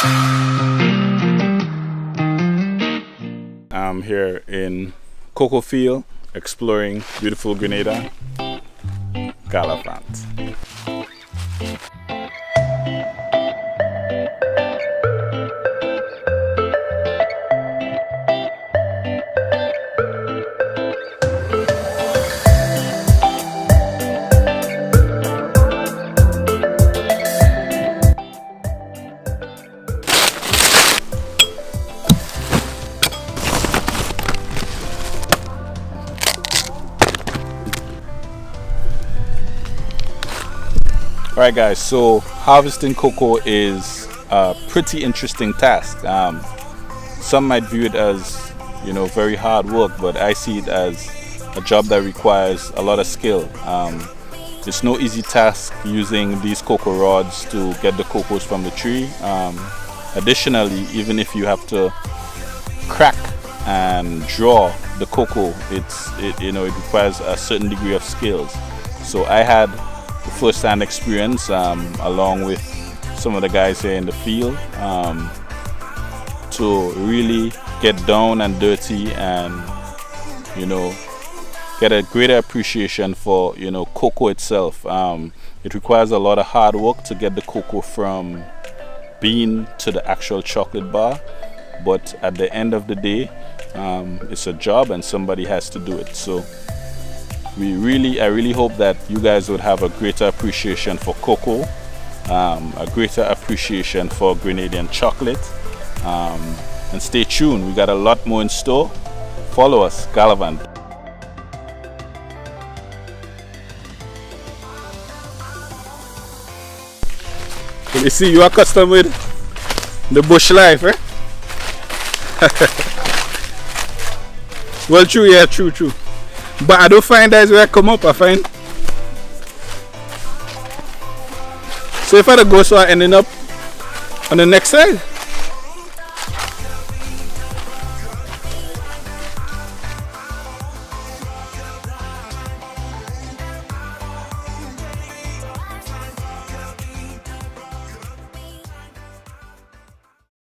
I'm here in cocoa field exploring beautiful Grenada, Gallavant. Alright guys, so harvesting cocoa is a pretty interesting task. Some might view it as, very hard work, but I see it as a job that requires a lot of skill. It's no easy task using these cocoa rods to get the cocos from the tree. Additionally, even if you have to crack and draw the cocoa, it requires a certain degree of skills. So I had the first-hand experience along with some of the guys here in the field to really get down and dirty and get a greater appreciation for cocoa itself. It requires a lot of hard work to get the cocoa from bean to the actual chocolate bar, but at the end of the day it's a job and somebody has to do it. So I really hope that you guys would have a greater appreciation for cocoa, a greater appreciation for Grenadian chocolate, and stay tuned. We got a lot more in store. Follow us, Gallavant. You see, you are accustomed with the bush life, eh? Well, true, yeah, true. But I don't find that's where I come up, I find. So if I go, so I ended up on the next side.